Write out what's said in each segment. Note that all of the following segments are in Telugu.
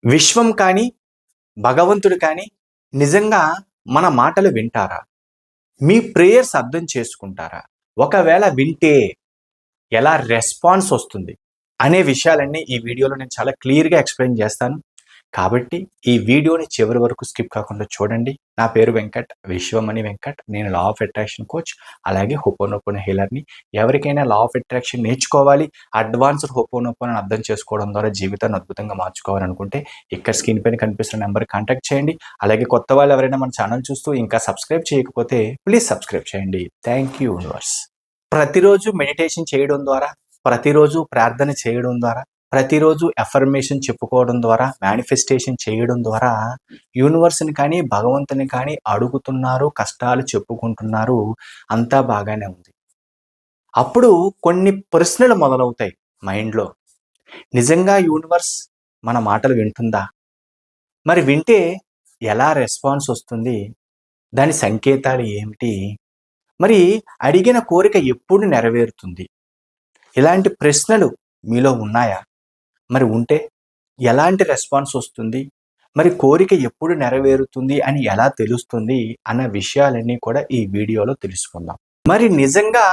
విశ్వం కానీ, భగవంతుడు కానీ నిజంగా మన మాటలు వింటారా? మీ ప్రేయర్స్ అర్థం చేసుకుంటారా? ఒకవేళ వింటే ఎలా రెస్పాన్స్ వస్తుంది? అనే విషయాలన్నీ ఈ వీడియోలో నేను చాలా క్లియర్‌గా ఎక్స్‌ప్లెయిన్ చేస్తాను. కాబట్టి ఈ వీడియోని చివరి వరకు స్కిప్ కాకుండా చూడండి. నా పేరు వెంకట్. విశ్వమణి వెంకట్. నేను లా ఆఫ్ అట్రాక్షన్ కోచ్. అలాగే హోపోనోపోనో హీలర్‌ని. ఎవరికైనా లా ఆఫ్ అట్రాక్షన్ నేర్చుకోవాలి, అడ్వాన్స్డ్ హోపోనోపోనోని అర్థం చేసుకోవడం ద్వారా జీవితాన్ని అద్భుతంగా మార్చుకోవాలనుకుంటే ఇక్కడ స్క్రీన్ పైన కనిపిస్తున్న నంబర్‌కి కాంటాక్ట్ చేయండి. అలాగే కొత్త వాళ్ళు ఎవరైనా మన ఛానల్ చూస్తూ ఇంకా సబ్స్క్రైబ్ చేయకపోతే ప్లీజ్ సబ్స్క్రైబ్ చేయండి. Thank you universe. ప్రతిరోజు మెడిటేషన్ చేయడం ద్వారా, ప్రతిరోజు ప్రార్థన చేయడం ద్వారా, ప్రతిరోజు అఫర్మేషన్ చెప్పుకోవడం ద్వారా, మేనిఫెస్టేషన్ చేయడం ద్వారా యూనివర్స్‌ని కానీ, భగవంతుని కానీ అడుగుతున్నారు, కష్టాలు చెప్పుకుంటున్నారు. అంతా బాగానే ఉంది. అప్పుడు కొన్ని ప్రశ్నలు మొదలవుతాయి మైండ్‌లో. నిజంగా యూనివర్స్ మన మాటలు వింటుందా? మరి వింటే ఎలా రెస్పాన్స్ వస్తుంది? దాని సంకేతాలు ఏమిటి? మరి అడిగిన కోరిక ఎప్పుడు నెరవేరుతుంది? ఇలాంటి ప్రశ్నలు మీలో ఉన్నాయా? మరి ఉంటే ఎలాంటి రెస్పాన్స్ వస్తుంది? మరి కోరిక ఎప్పుడు నెరవేరుతుంది అని ఎలా తెలుస్తుంది? అన్న విషయాలన్నీ కూడా ఈ వీడియోలో తెలుసుకుందాం. మరి నిజంగా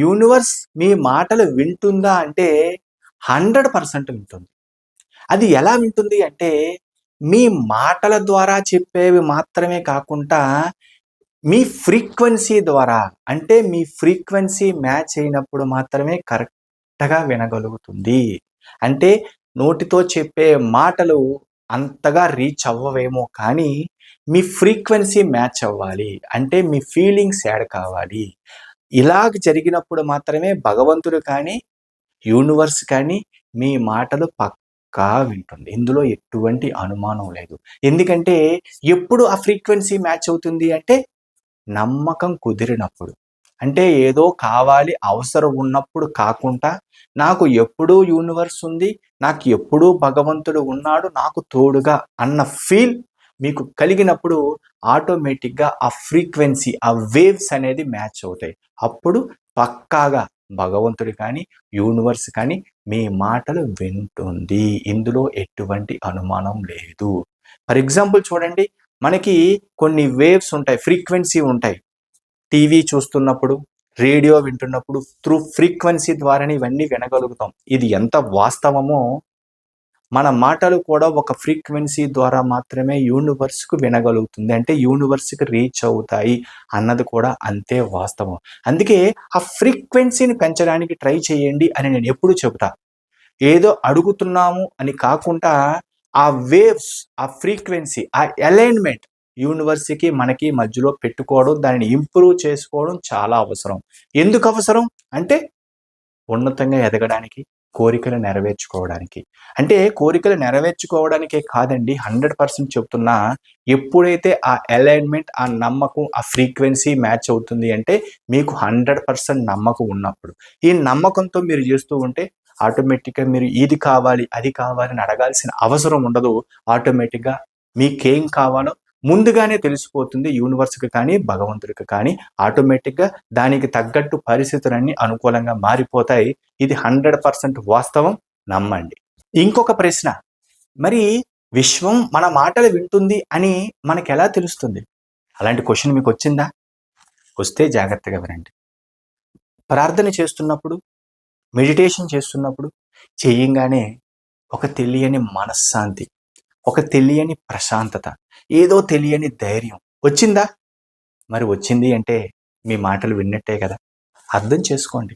యూనివర్స్ మీ మాటలు వింటుందా అంటే 100% వింటుంది. అది ఎలా వింటుంది అంటే మీ మాటల ద్వారా చెప్పేవి మాత్రమే కాకుండా మీ ఫ్రీక్వెన్సీ ద్వారా, అంటే మీ ఫ్రీక్వెన్సీ మ్యాచ్ అయినప్పుడు మాత్రమే కరెక్ట్‌గా వినగలుగుతుంది. అంటే నోటితో చెప్పే మాటలు అంతగా రీచ్ అవ్వవేమో కానీ మీ ఫ్రీక్వెన్సీ మ్యాచ్ అవ్వాలి. అంటే మీ ఫీలింగ్స్ యాడ్ కావాలి. ఇలాగ జరిగినప్పుడు మాత్రమే భగవంతుడు కానీ, యూనివర్స్ కానీ మీ మాటలు పక్కా వింటుంది. ఇందులో ఎటువంటి అనుమానం లేదు. ఎందుకంటే ఎప్పుడు ఆ ఫ్రీక్వెన్సీ మ్యాచ్ అవుతుంది అంటే నమ్మకం కుదిరినప్పుడు. అంటే ఏదో కావాలి, అవసరం ఉన్నప్పుడు కాకుండా, నాకు ఎప్పుడూ యూనివర్స్ ఉంది, నాకు ఎప్పుడూ భగవంతుడు ఉన్నాడు, నాకు తోడుగా అన్న ఫీల్ మీకు కలిగినప్పుడు ఆటోమేటిక్‌గా ఆ ఫ్రీక్వెన్సీ, ఆ వేవ్స్ అనేది మ్యాచ్ అవుతాయి. అప్పుడు పక్కాగా భగవంతుడు కానీ, యూనివర్స్ కానీ మీ మాటలు వింటుంది. ఇందులో ఎటువంటి అనుమానం లేదు. ఫర్ ఎగ్జాంపుల్ చూడండి, మనకి కొన్ని వేవ్స్ ఉంటాయి, ఫ్రీక్వెన్సీ ఉంటాయి. టీవీ చూస్తున్నప్పుడు, రేడియో వింటున్నప్పుడు త్రూ ఫ్రీక్వెన్సీ ద్వారానే ఇవన్నీ వినగలుగుతాం. ఇది ఎంత వాస్తవమో మన మాటలు కూడా ఒక ఫ్రీక్వెన్సీ ద్వారా మాత్రమే యూనివర్స్‌కు వినగలుగుతుంది. అంటే యూనివర్స్‌కి రీచ్ అవుతాయి అన్నది కూడా అంతే వాస్తవం. అందుకే ఆ ఫ్రీక్వెన్సీని పెంచడానికి ట్రై చేయండి అని నేను ఎప్పుడూ చెబుతా. ఏదో అడుగుతున్నాము అని కాకుండా ఆ వేవ్స్, ఆ ఫ్రీక్వెన్సీ, ఆ అలైన్‌మెంట్ యూనివర్స్‌కి మనకి మధ్యలో పెట్టుకోవడం, దానిని ఇంప్రూవ్ చేసుకోవడం చాలా అవసరం. ఎందుకు అవసరం? అంటే ఉన్నతంగా ఎదగడానికి, కోరికలు నెరవేర్చుకోవడానికి. అంటే కోరికలు నెరవేర్చుకోవడానికే కాదండి, 100% చెప్తున్నా. ఎప్పుడైతే ఆ అలైన్‌మెంట్, ఆ నమ్మకం, ఆ ఫ్రీక్వెన్సీ మ్యాచ్ అవుతుంది అంటే మీకు 100% నమ్మకం ఉన్నప్పుడు. ఈ నమ్మకంతో మీరు చేస్తూ ఉంటే ఆటోమేటిక్‌గా మీరు ఇది కావాలి, అది కావాలి అని అడగాల్సిన అవసరం ఉండదు. ఆటోమేటిక్‌గా మీకేం కావాలో ముందుగానే తెలిసిపోతుంది యూనివర్స్‌కి కానీ, భగవంతుడికి కానీ. ఆటోమేటిక్‌గా దానికి తగ్గట్టు పరిస్థితులన్నీ అనుకూలంగా మారిపోతాయి. ఇది 100% వాస్తవం. నమ్మండి. ఇంకొక ప్రశ్న, మరి విశ్వం మన మాటలు వింటుంది అని మనకెలా తెలుస్తుంది? అలాంటి క్వెషన్ మీకొచ్చిందా? వస్తే జాగ్రత్తగా వినండి. ప్రార్థన చేస్తున్నప్పుడు, మెడిటేషన్ చేస్తున్నప్పుడు చేయంగానే ఒక తెలియని మనశ్శాంతి, ఒక తెలియని ప్రశాంతత, ఏదో తెలియని ధైర్యం వచ్చిందా? మరి వచ్చింది అంటే మీ మాటలు విన్నట్టే కదా! అర్థం చేసుకోండి.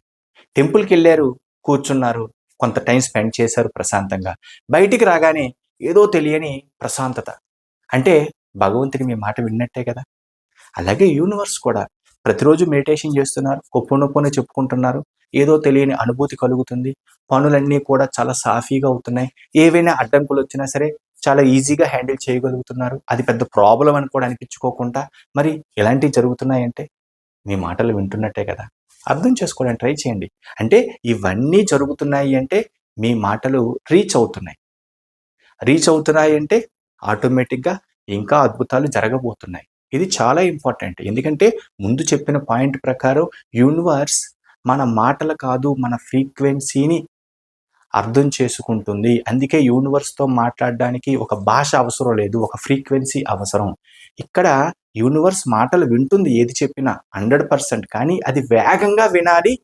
టెంపుల్‌కెళ్లారు, కూర్చున్నారు, కొంత టైం స్పెండ్ చేశారు ప్రశాంతంగా. బయటికి రాగానే ఏదో తెలియని ప్రశాంతత. అంటే భగవంతుడు మీ మాట విన్నట్టే కదా! అలాగే యూనివర్స్ కూడా ప్రతిరోజు మెడిటేషన్ చేస్తున్నారు, హొపోనొపోనో చెప్పుకుంటున్నారు. ఏదో తెలియని అనుభూతి కలుగుతుంది. పనులన్నీ కూడా చాలా సాఫీగా అవుతున్నాయి. ఏవైనా అడ్డంకులొచ్చినా సరే చాలా ఈజీగా హ్యాండిల్ చేయగలుగుతున్నారు. అది పెద్ద ప్రాబ్లమ్ అని కూడా అనిపించుకోకుండా మరి ఇలాంటివి జరుగుతున్నాయంటే మీ మాటలు వింటున్నట్టే కదా! అర్థం చేసుకోవడానికి ట్రై చేయండి. అంటే ఇవన్నీ జరుగుతున్నాయి అంటే మీ మాటలు రీచ్ అవుతున్నాయి. రీచ్ అవుతున్నాయి అంటే ఆటోమేటిక్‌గా ఇంకా అద్భుతాలు జరగబోతున్నాయి. ఇది చాలా ఇంపార్టెంట్. ఎందుకంటే ముందు చెప్పిన పాయింట్ ప్రకారం యూనివర్స్ మన మాటలు కాదు, మన ఫ్రీక్వెన్సీని అర్థం చేసుకుంటుంది. అందుకే యూనివర్స్‌తో మాట్లాడడానికి ఒక భాష అవసరం లేదు. ఒక ఫ్రీక్వెన్సీ అవసరం. ఇక్కడ యూనివర్స్ మాటలు వింటుంది ఏది చెప్పినా 100%. కానీ అది వేగంగా వినాలి.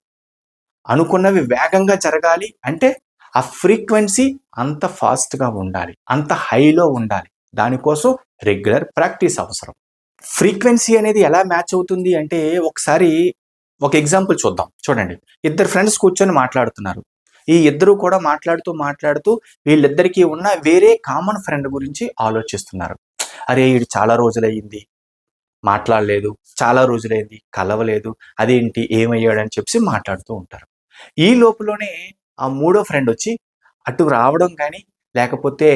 అనుకున్నవి వేగంగా జరగాలి అంటే ఆ ఫ్రీక్వెన్సీ అంత ఫాస్ట్‌గా ఉండాలి. అంత హైలో ఉండాలి. దానికోసం రెగ్యులర్ ప్రాక్టీస్ అవసరం. ఫ్రీక్వెన్సీ అనేది ఎలా మ్యాచ్ అవుతుంది అంటే ఒకసారి ఒక ఎగ్జాంపుల్ చూద్దాం. చూడండి. ఇద్దరు ఫ్రెండ్స్ కూర్చొని మాట్లాడుతున్నారు. ఈ ఇద్దరు కూడా మాట్లాడుతూ వీళ్ళిద్దరికీ ఉన్న వేరే కామన్ ఫ్రెండ్ గురించి ఆలోచిస్తున్నారు. అరే! ఈడు చాలా రోజులయ్యింది మాట్లాడలేదు. చాలా రోజులైంది కలవలేదు. అదేంటి ఏమయ్యాడని చెప్పేసి మాట్లాడుతూ ఉంటారు. ఈ లోపులోనే ఆ మూడో ఫ్రెండ్ వచ్చి అటు రావడం కానీ, లేకపోతే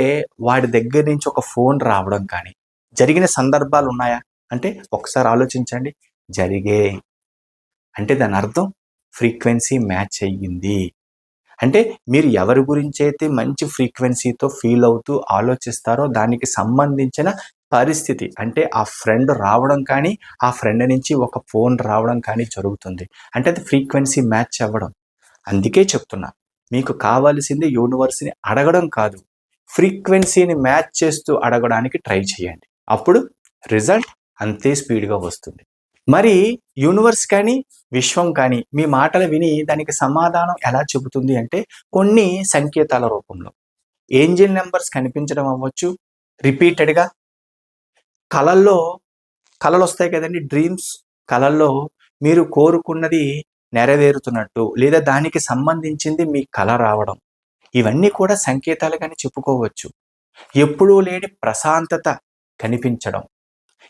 వాడి దగ్గర నుంచి ఒక ఫోన్ రావడం కానీ జరిగిన సందర్భాలు ఉన్నాయా? అంటే ఒకసారి ఆలోచించండి. జరిగాయి. అంటే దాని అర్థం ఫ్రీక్వెన్సీ మ్యాచ్ అయ్యింది. అంటే మీరు ఎవరి గురించైతే మంచి ఫ్రీక్వెన్సీతో ఫీల్ అవుతూ ఆలోచిస్తారో దానికి సంబంధించిన పరిస్థితి అంటే ఆ ఫ్రెండ్ రావడం కానీ, ఆ ఫ్రెండ్ నుంచి ఒక ఫోన్ రావడం కానీ జరుగుతుంది. అంటే అది ఫ్రీక్వెన్సీ మ్యాచ్ అవ్వడం. అందుకే చెప్తున్నా. మీకు కావాల్సింది యూనివర్స్‌ని అడగడం కాదు. ఫ్రీక్వెన్సీని మ్యాచ్ చేస్తూ అడగడానికి ట్రై చేయండి. అప్పుడు రిజల్ట్ అంతే స్పీడ్‌గా వస్తుంది. మరి యూనివర్స్ కానీ, విశ్వం కానీ మీ మాటలు విని దానికి సమాధానం ఎలా చెబుతుంది అంటే కొన్ని సంకేతాల రూపంలో. ఏంజెల్ నంబర్స్ కనిపించడం అవ్వచ్చు. రిపీటెడ్‌గా కలల్లో కలలొస్తాయి కదండీ! డ్రీమ్స్. కలల్లో మీరు కోరుకున్నది నెరవేరుతున్నట్టు లేదా దానికి సంబంధించింది మీ కల రావడం. ఇవన్నీ కూడా సంకేతాలుగానే చెప్పుకోవచ్చు. ఎప్పుడూ లేని ప్రశాంతత కనిపించడం.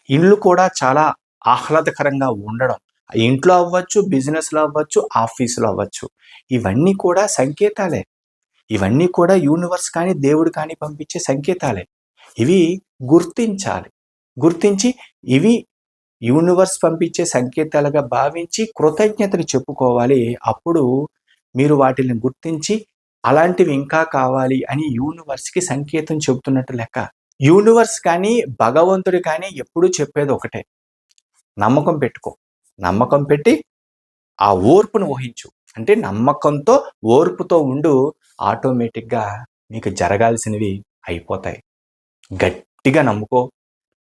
ఇల్లు కూడా చాలా ఆహ్లాదకరంగా ఉండడం. ఇంట్లో అవ్వచ్చు, బిజినెస్‌లో అవ్వచ్చు, ఆఫీస్‌లో అవ్వచ్చు. ఇవన్నీ కూడా సంకేతాలే. ఇవన్నీ కూడా యూనివర్స్ కానీ, దేవుడు కానీ పంపించే సంకేతాలే. ఇవి గుర్తించాలి. గుర్తించి ఇవి యూనివర్స్ పంపించే సంకేతాలుగా భావించి కృతజ్ఞతలు చెప్పుకోవాలి. అప్పుడు మీరు వాటిని గుర్తించి అలాంటివి ఇంకా కావాలి అని యూనివర్స్‌కి సంకేతం చెబుతున్నట్టు లెక్క. యూనివర్స్ కానీ, భగవంతుడు కానీ ఎప్పుడూ చెప్పేది ఒకటే. నమ్మకం పెట్టుకో. నమ్మకం పెట్టి ఆ ఓర్పును ఊహించు. అంటే నమ్మకంతో, ఓర్పుతో ఉండు. ఆటోమేటిక్‌గా నీకు జరగాల్సినవి అయిపోతాయి. గట్టిగా నమ్ముకో.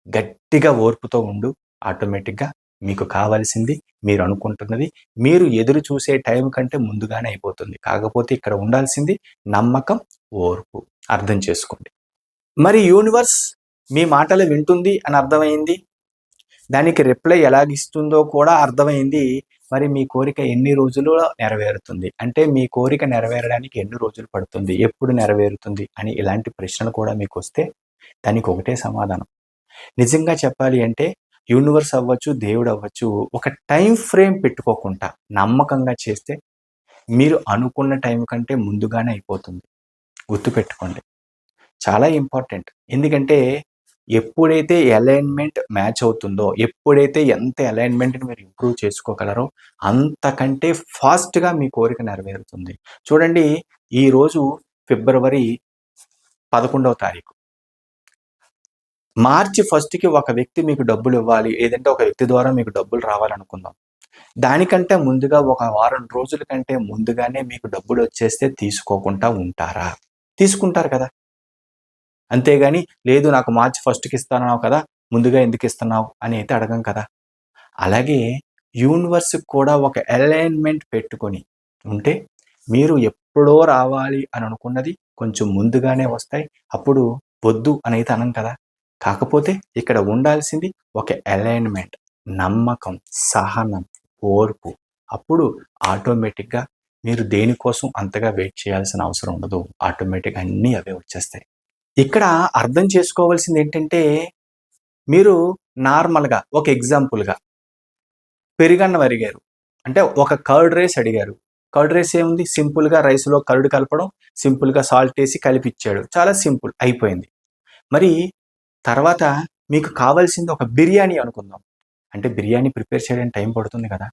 గట్టిగా ఓర్పుతో ఉండు. ఆటోమేటిక్‌గా మీకు కావాల్సింది, మీరు అనుకుంటున్నది, మీరు ఎదురు చూసే టైం కంటే ముందుగానే అయిపోతుంది. కాకపోతే ఇక్కడ ఉండాల్సింది నమ్మకం, ఓర్పు. అర్థం చేసుకోండి. మరి యూనివర్స్ మీ మాటలు వింటుంది అని అర్థమైంది. దానికి రిప్లై ఎలాగిస్తుందో కూడా అర్థమైంది. మరి మీ కోరిక ఎన్ని రోజుల్లో నెరవేరుతుంది? అంటే మీ కోరిక నెరవేరడానికి ఎన్ని రోజులు పడుతుంది? ఎప్పుడు నెరవేరుతుంది? అని ఇలాంటి ప్రశ్నలు కూడా మీకొస్తే దానికి ఒకటే సమాధానం. నిజంగా చెప్పాలి అంటే యూనివర్స్ అవ్వచ్చు, దేవుడు అవ్వచ్చు ఒక టైమ్ ఫ్రేమ్ పెట్టుకోకుండా నమ్మకంగా చేస్తే మీరు అనుకున్న టైం కంటే ముందుగానే అయిపోతుంది. గుర్తుపెట్టుకోండి. చాలా ఇంపార్టెంట్. ఎందుకంటే ఎప్పుడైతే అలైన్‌మెంట్ మ్యాచ్ అవుతుందో, ఎప్పుడైతే ఎంత అలైన్‌మెంట్‌ని మీరు ఇంప్రూవ్ చేసుకోగలరో అంతకంటే ఫాస్ట్‌గా మీ కోరిక నెరవేరుతుంది. చూడండి ఈరోజు ఫిబ్రవరి 11వ తారీఖు. మార్చి 1కి ఒక వ్యక్తి మీకు డబ్బులివ్వాలి. లేదంటే ఒక వ్యక్తి ద్వారా మీకు డబ్బులు రావాలనుకుందాం. దానికంటే ముందుగా ఒక వారం రోజుల కంటే ముందుగానే మీకు డబ్బులొచ్చేస్తే తీసుకోకుండా ఉంటారా? తీసుకుంటారు కదా! అంతేగాని లేదు నాకు మార్చి 1కి ఇస్తానన్నావు కదా! ముందుగా ఎందుకిస్తున్నావు అని అయితే అడగం కదా! అలాగే యూనివర్స్‌కి కూడా ఒక అలైన్‌మెంట్ పెట్టుకొని ఉంటే మీరు ఎప్పుడో రావాలి అని అనుకున్నది కొంచెం ముందుగానే వస్తాయి. అప్పుడు వద్దు అనైతే అనం కదా! కాకపోతే ఇక్కడ ఉండాల్సింది ఒక అలైన్‌మెంట్, నమ్మకం, సహనం, ఓర్పు. అప్పుడు ఆటోమేటిక్‌గా మీరు దేనికోసం అంతగా వెయిట్ చేయాల్సిన అవసరం ఉండదు. ఆటోమేటిక్‌గా అన్నీ అవే వచ్చేస్తాయి. ఇక్కడ అర్థం చేసుకోవాల్సిందేంటంటే మీరు నార్మల్‌గా ఒక ఎగ్జాంపుల్‌గా పెరుగన్నం అడిగారు. అంటే ఒక కర్డ్ రైస్ అడిగారు. కర్డ్ రైస్ ఏముంది సింపుల్‌గా రైస్‌లో కర్డ్ కలపడం, సింపుల్‌గా సాల్ట్ ఏసి కలిపిచ్చాడు. చాలా సింపుల్ అయిపోయింది. మరి తర్వాత మీకు కావాల్సింది ఒక బిర్యానీ అనుకుందాం. అంటే బిర్యానీ ప్రిపేర్ చేయడానికి టైం పడుతుంది కదా!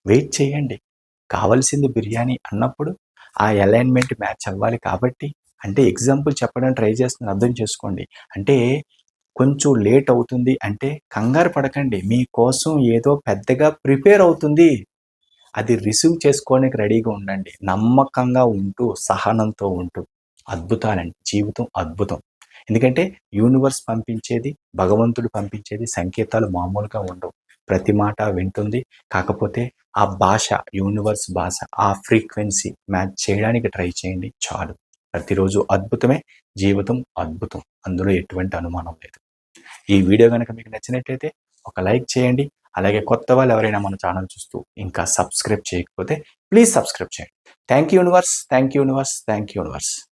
వెయిట్ చేయండి. కావాల్సింది బిర్యానీ అన్నప్పుడు ఆ అలైన్‌మెంట్ మ్యాచ్ అవ్వాలి కాబట్టి అంటే ఎగ్జాంపుల్ చెప్పడానికి ట్రై చేస్తున్నాను అర్థం చేసుకోండి. అంటే కొంచెం లేట్ అవుతుంది అంటే కంగారు పడకండి. మీకోసం ఏదో పెద్దగా ప్రిపేర్ అవుతుంది. అది రిసీవ్ చేసుకోవడానికి రెడీగా ఉండండి. నమ్మకంగా ఉంటూ, సహనంతో ఉంటూ అద్భుతాలండి. జీవితం అద్భుతం. ఎందుకంటే యూనివర్స్ పంపించేది, భగవంతుడు పంపించేది సంకేతాలు మామూలుగా ఉండవు. ప్రతి మాట వింటుంది. కాకపోతే ఆ భాష, యూనివర్స్ భాష, ఆ ఫ్రీక్వెన్సీ మ్యాచ్ చేయడానికి ట్రై చేయండి చాలు. ప్రతిరోజు అద్భుతమే. జీవితం అద్భుతం. అందులో ఎటువంటి అనుమానం లేదు. ఈ వీడియో గనక మీకు నచ్చినట్లయితే ఒక లైక్ చేయండి. అలాగే కొత్త వాళ్ళు ఎవరైనా మన ఛానల్ చూస్తూ ఇంకా సబ్స్క్రైబ్ చేయకపోతే ప్లీజ్ సబ్స్క్రైబ్ చేయండి. Thank you universe. Thank you universe. Thank you universe.